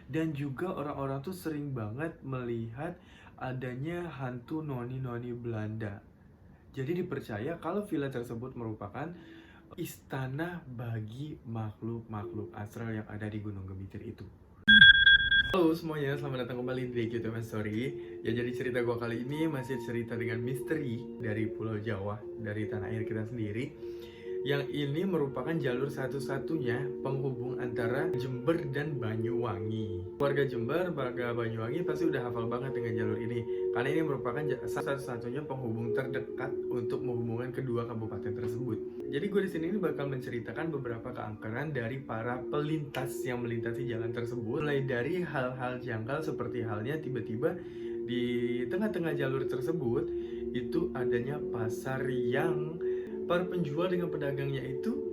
Dan juga orang-orang tuh sering banget melihat adanya hantu noni-noni Belanda. Jadi dipercaya kalau villa tersebut merupakan istana bagi makhluk-makhluk astral yang ada di Gunung Gemitir itu. Halo semuanya, selamat datang kembali di YouTube Story. Ya, jadi cerita gue kali ini masih cerita dengan misteri dari Pulau Jawa, dari tanah air kita sendiri. Yang ini merupakan jalur satu-satunya penghubung antara Jember dan Banyuwangi. Warga Jember, warga Banyuwangi pasti udah hafal banget dengan jalur ini. Karena ini merupakan satu-satunya penghubung terdekat untuk menghubungkan kedua kabupaten tersebut. Jadi gue di sini bakal menceritakan beberapa keangkeran dari para pelintas yang melintasi jalan tersebut. Mulai dari hal-hal janggal seperti halnya tiba-tiba di tengah-tengah jalur tersebut itu adanya pasar yang para penjual dengan pedagangnya itu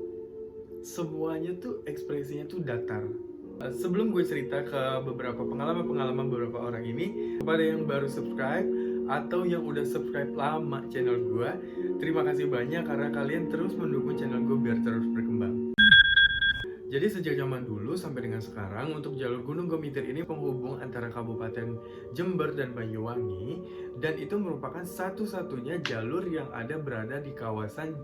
semuanya tuh ekspresinya tuh datar. Sebelum gue cerita ke beberapa pengalaman beberapa orang ini, kepada yang baru subscribe atau yang udah subscribe lama channel gue, terima kasih banyak karena kalian terus mendukung channel gue biar terus berkembang. Jadi sejak zaman dulu sampai dengan sekarang, untuk jalur Gunung Gemitir ini penghubung antara Kabupaten Jember dan Banyuwangi, dan itu merupakan satu-satunya jalur yang ada berada di kawasan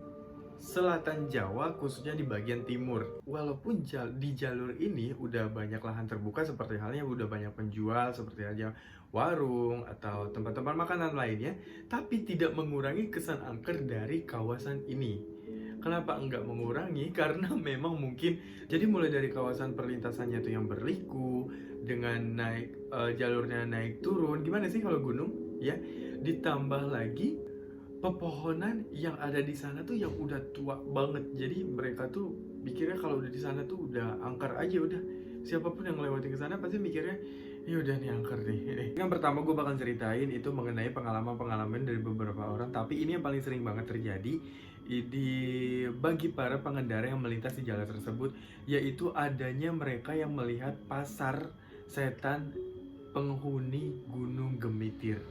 selatan Jawa, khususnya di bagian timur. Walaupun di jalur ini udah banyak lahan terbuka seperti halnya udah banyak penjual seperti aja warung atau tempat-tempat makanan lainnya, tapi tidak mengurangi kesan angker dari kawasan ini. Kenapa enggak mengurangi? Karena memang mungkin jadi mulai dari kawasan perlintasannya itu yang berliku dengan naik jalurnya naik turun. Gimana sih kalau gunung? Ya, ditambah lagi pepohonan yang ada di sana tuh yang udah tua banget. Jadi mereka tuh pikirnya kalau udah di sana tuh udah angker aja udah. Siapapun yang melewati ke sana pasti mikirnya, ya udah nih angker nih. Yang pertama gue bakal ceritain itu mengenai pengalaman-pengalaman dari beberapa orang, tapi ini yang paling sering banget terjadi di bagi para pengendara yang melintas di jalan tersebut, yaitu adanya mereka yang melihat pasar setan penghuni Gunung Gemitir.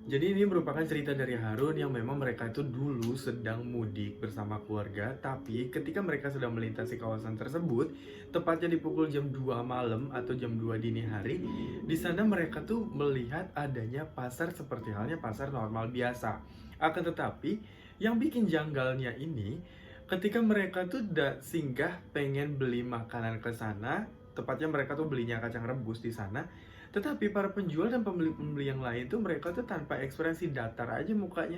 Jadi ini merupakan cerita dari Harun yang memang mereka itu dulu sedang mudik bersama keluarga, tapi ketika mereka sedang melintasi kawasan tersebut, tepatnya di pukul jam 2 malam atau jam 2 dini hari, di sana mereka tuh melihat adanya pasar seperti halnya pasar normal biasa. Akan tetapi, yang bikin janggalnya ini, ketika mereka tuh singgah pengen beli makanan ke sana, tepatnya mereka tuh belinya kacang rebus di sana, tetapi para penjual dan pembeli-pembeli yang lain tuh mereka tuh tanpa ekspresi, datar aja mukanya.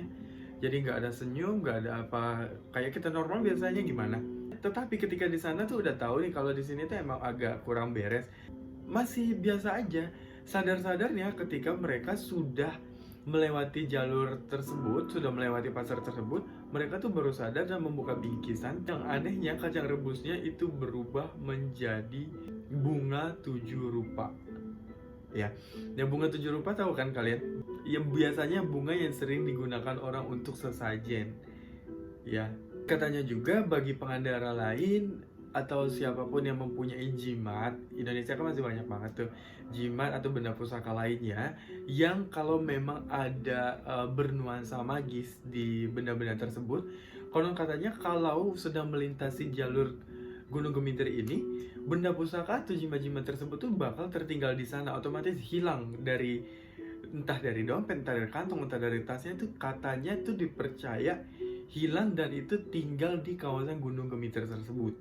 Jadi nggak ada senyum, nggak ada apa kayak kita normal biasanya gimana. Tetapi ketika di sana tuh udah tahu nih kalau di sini tuh emang agak kurang beres. Masih biasa aja. Sadar-sadarnya ketika mereka sudah melewati jalur tersebut, sudah melewati pasar tersebut, mereka tuh baru sadar dan membuka bingkisan. Yang anehnya kacang rebusnya itu berubah menjadi bunga 7 rupa. Ya, yang bunga 7 rupa tahu kan kalian? Yang biasanya bunga yang sering digunakan orang untuk sesajen. Ya, katanya juga bagi pengendara lain atau siapapun yang mempunyai jimat, Indonesia kan masih banyak banget tuh jimat atau benda pusaka lainnya yang kalau memang ada bernuansa magis di benda-benda tersebut, konon katanya kalau sedang melintasi jalur Gunung Gemitir ini, benda pusaka atau jimat-jimat tersebut tuh bakal tertinggal di sana, otomatis hilang dari entah dari dompet, entah dari kantong, entah dari tasnya. Itu katanya tuh dipercaya hilang dan itu tinggal di kawasan Gunung Gemitir tersebut.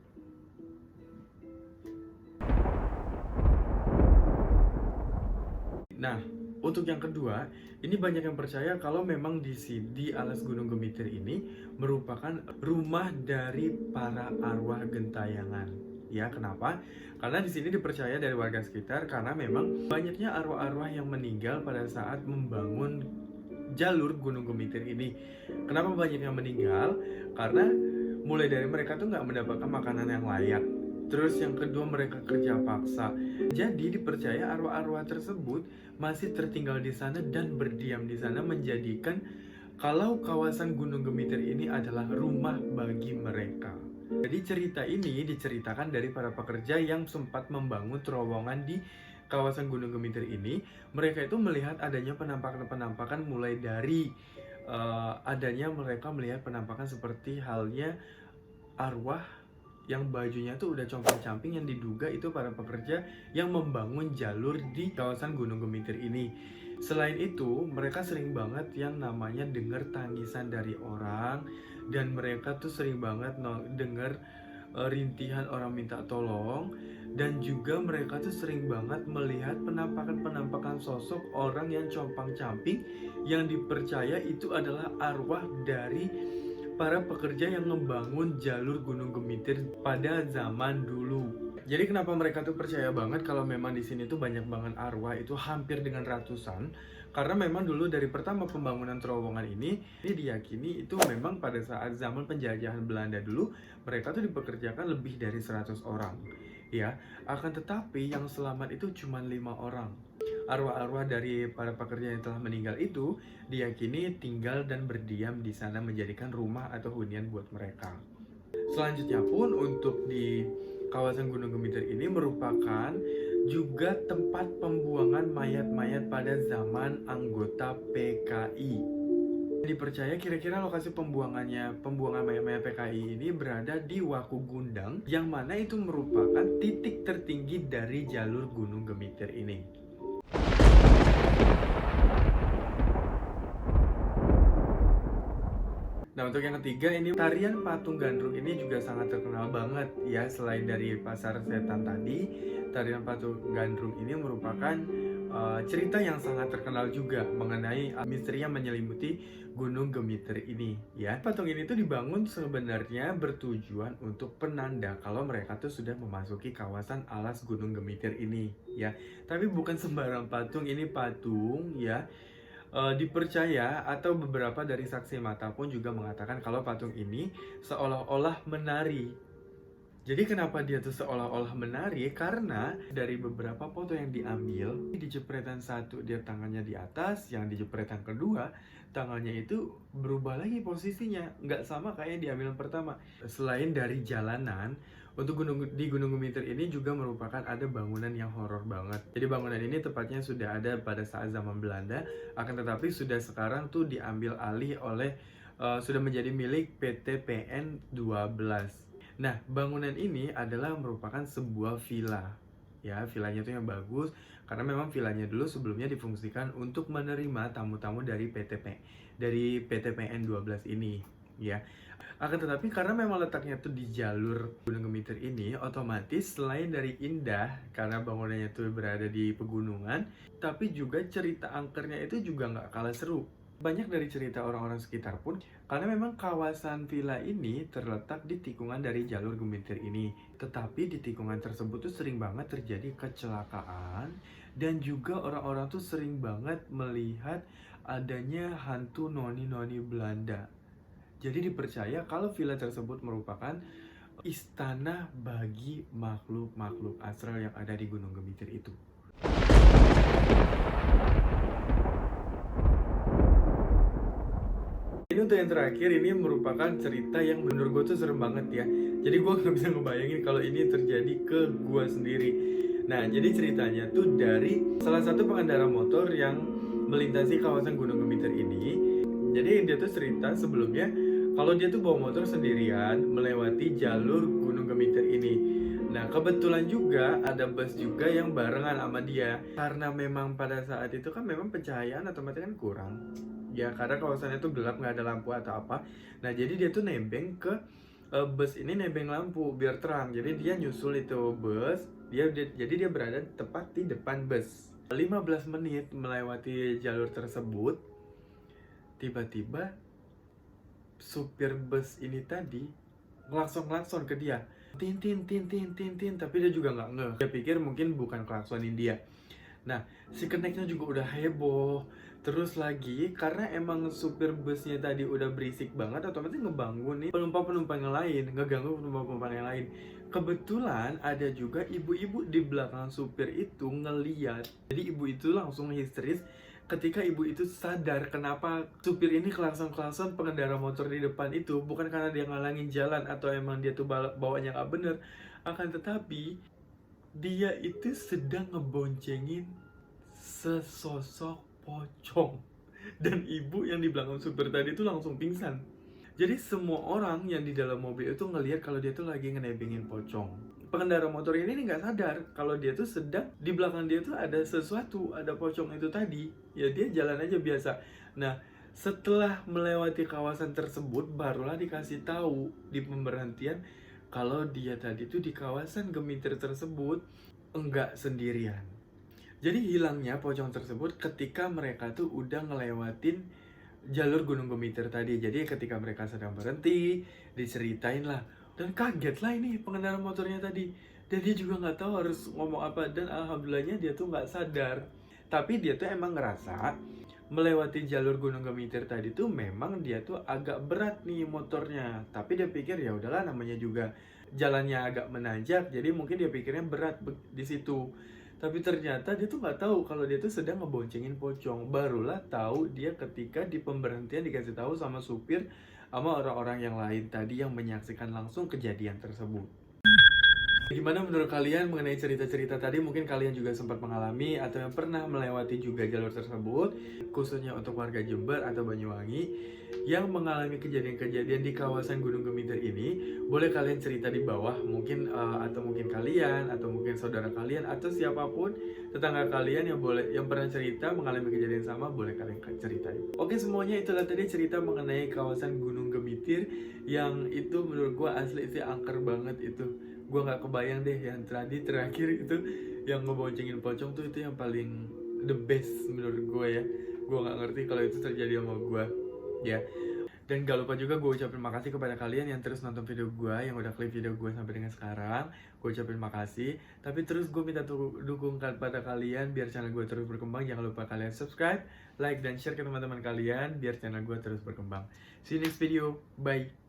Nah, untuk yang kedua, ini banyak yang percaya kalau memang di alas Gunung Gemitir ini merupakan rumah dari para arwah gentayangan. Ya, kenapa? Karena di sini dipercaya dari warga sekitar karena memang banyaknya arwah-arwah yang meninggal pada saat membangun jalur Gunung Gemitir ini. Kenapa banyak yang meninggal? Karena mulai dari mereka tuh nggak mendapatkan makanan yang layak. Terus yang kedua mereka kerja paksa. Jadi dipercaya arwah-arwah tersebut masih tertinggal di sana dan berdiam di sana, menjadikan kalau kawasan Gunung Gemitir ini adalah rumah bagi mereka. Jadi cerita ini diceritakan dari para pekerja yang sempat membangun terowongan di kawasan Gunung Gemitir ini. Mereka itu melihat adanya penampakan-penampakan mulai dari adanya mereka melihat penampakan seperti halnya arwah yang bajunya tuh udah compang-camping, yang diduga itu para pekerja yang membangun jalur di kawasan Gunung Gemitir ini. Selain itu, mereka sering banget yang namanya dengar tangisan dari orang, dan mereka tuh sering banget dengar rintihan orang minta tolong, dan juga mereka tuh sering banget melihat penampakan-penampakan sosok orang yang compang-camping yang dipercaya itu adalah arwah dari para pekerja yang membangun jalur Gunung Gemitir pada zaman dulu. Jadi kenapa mereka tuh percaya banget kalau memang di sini tuh banyak banget arwah, itu hampir dengan ratusan. Karena memang dulu dari pertama pembangunan terowongan ini diyakini itu memang pada saat zaman penjajahan Belanda dulu, mereka tuh dipekerjakan lebih dari 100 orang. Ya, akan tetapi yang selamat itu cuma 5 orang. Arwah-arwah dari para pekerja yang telah meninggal itu diyakini tinggal dan berdiam di sana, menjadikan rumah atau hunian buat mereka. Selanjutnya pun untuk di kawasan Gunung Gemitir ini merupakan juga tempat pembuangan mayat-mayat pada zaman anggota PKI. Dipercaya kira-kira lokasi pembuangan mayat-mayat PKI ini berada di Waku Gundang, yang mana itu merupakan titik tertinggi dari jalur Gunung Gemitir ini. Nah, untuk yang ketiga ini tarian patung gandrung ini juga sangat terkenal banget ya. Selain dari pasar setan tadi, tarian patung gandrung ini merupakan cerita yang sangat terkenal juga mengenai misteri yang menyelimuti Gunung Gemitir ini ya. Patung ini tuh dibangun sebenarnya bertujuan untuk penanda kalau mereka tuh sudah memasuki kawasan alas Gunung Gemitir ini ya. Tapi bukan sembarang patung, ini patung ya. Dipercaya atau beberapa dari saksi mata pun juga mengatakan kalau patung ini seolah-olah menari. Jadi kenapa dia tuh seolah-olah menari? Karena dari beberapa foto yang diambil, di jepretan satu dia tangannya di atas, yang di jepretan kedua tangannya itu berubah lagi posisinya, nggak sama kayak yang diambil yang pertama. Selain dari jalanan, untuk di Gunung Gemitir ini juga merupakan ada bangunan yang horor banget. Jadi bangunan ini tepatnya sudah ada pada saat zaman Belanda, akan tetapi sudah sekarang tuh diambil alih oleh sudah menjadi milik PT PN 12. Nah, bangunan ini adalah merupakan sebuah villa. Ya, villanya itu yang bagus karena memang villanya dulu sebelumnya difungsikan untuk menerima tamu-tamu dari dari PT PN 12 ini, ya. Akan tetapi karena memang letaknya tuh di jalur Gunung Gemitir ini, otomatis selain dari indah karena bangunannya tuh berada di pegunungan, tapi juga cerita angkernya itu juga nggak kalah seru. Banyak dari cerita orang-orang sekitar pun, karena memang kawasan villa ini terletak di tikungan dari jalur Gemitir ini. Tetapi di tikungan tersebut tuh sering banget terjadi kecelakaan, dan juga orang-orang tuh sering banget melihat adanya hantu noni-noni Belanda. Jadi dipercaya kalau villa tersebut merupakan istana bagi makhluk-makhluk astral yang ada di Gunung Gemitir itu. Ini untuk yang terakhir, ini merupakan cerita yang menurut gue tuh serem banget ya. Jadi gue gak bisa ngebayangin kalau ini terjadi ke gue sendiri. Nah, jadi ceritanya tuh dari salah satu pengendara motor yang melintasi kawasan Gunung Gemitir ini. Jadi dia tuh cerita sebelumnya kalau dia tuh bawa motor sendirian melewati jalur Gunung Gemitir ini. Nah, kebetulan juga ada bus juga yang barengan sama dia. Karena memang pada saat itu kan memang pencahayaan otomatis kan kurang. Ya, karena kawasannya tuh gelap, nggak ada lampu atau apa. Nah, jadi dia tuh nebeng ke bus ini, nebeng lampu biar terang. Jadi dia nyusul itu bus. Jadi dia berada tepat di depan bus. 15 menit melewati jalur tersebut, tiba-tiba supir bus ini tadi ngelakson ke dia, tin tin tin tin tin tin, tapi dia juga nggak ngeh. Dia pikir mungkin bukan klaksonin dia. Nah, si keneknya juga udah heboh. Terus lagi, karena emang supir busnya tadi udah berisik banget, otomatis ngebangun nih penumpang-penumpang yang lain, ngeganggu penumpang-penumpang yang lain. Kebetulan ada juga ibu-ibu di belakang supir itu ngeliat. Jadi ibu itu langsung histeris ketika ibu itu sadar kenapa supir ini klakson-klakson pengendara motor di depan itu. Bukan karena dia ngalangin jalan atau emang dia tuh bawanya nggak bener. Akan tetapi, dia itu sedang ngeboncengin sesosok pocong, dan ibu yang di belakang supir tadi itu langsung pingsan. Jadi semua orang yang di dalam mobil itu ngelihat kalau dia tuh lagi ngenebengin pocong. Pengendara motor ini nih nggak sadar kalau dia tuh sedang di belakang dia tuh ada sesuatu, ada pocong itu tadi. Ya dia jalan aja biasa. Nah, setelah melewati kawasan tersebut barulah dikasih tahu di pemberhentian kalau dia tadi tuh di kawasan Gemitir tersebut enggak sendirian. Jadi hilangnya pocong tersebut ketika mereka tuh udah ngelewatin jalur Gunung Gemitir tadi. Jadi ketika mereka sedang berhenti, diceritain lah. Dan kaget lah ini pengendara motornya tadi. Dan dia juga nggak tahu harus ngomong apa. Dan alhamdulillahnya dia tuh nggak sadar. Tapi dia tuh emang ngerasa melewati jalur Gunung Gemitir tadi tuh memang dia tuh agak berat nih motornya. Tapi dia pikir ya udahlah, namanya juga jalannya agak menanjak. Jadi mungkin dia pikirnya berat di situ. Tapi ternyata dia tuh nggak tahu kalau dia tuh sedang ngeboncengin pocong. Barulah tahu dia ketika di pemberhentian dikasih tahu sama supir sama orang-orang yang lain tadi yang menyaksikan langsung kejadian tersebut. Gimana menurut kalian mengenai cerita-cerita tadi? Mungkin kalian juga sempat mengalami atau yang pernah melewati juga jalur tersebut, khususnya untuk warga Jember atau Banyuwangi yang mengalami kejadian-kejadian di kawasan Gunung Gemitir ini. Boleh kalian cerita di bawah, mungkin atau mungkin kalian atau mungkin saudara kalian atau siapapun tetangga kalian yang pernah cerita mengalami kejadian sama, boleh kalian ceritain. Oke, semuanya itulah tadi cerita mengenai kawasan Gunung Gemitir yang itu menurut gua asli sih angker banget itu. Gue nggak kebayang deh yang terakhir itu yang ngeboncengin pocong tuh, itu yang paling the best menurut gue ya. Gue nggak ngerti kalau itu terjadi sama gue ya. Dan gak lupa juga gue ucapin makasih kepada kalian yang terus nonton video gue, yang udah klik video gue sampai dengan sekarang. Gue ucapin makasih. Tapi terus gue minta dukung kepada kalian biar channel gue terus berkembang. Jangan lupa kalian subscribe, like, dan share ke teman-teman kalian biar channel gue terus berkembang. See you next video. Bye.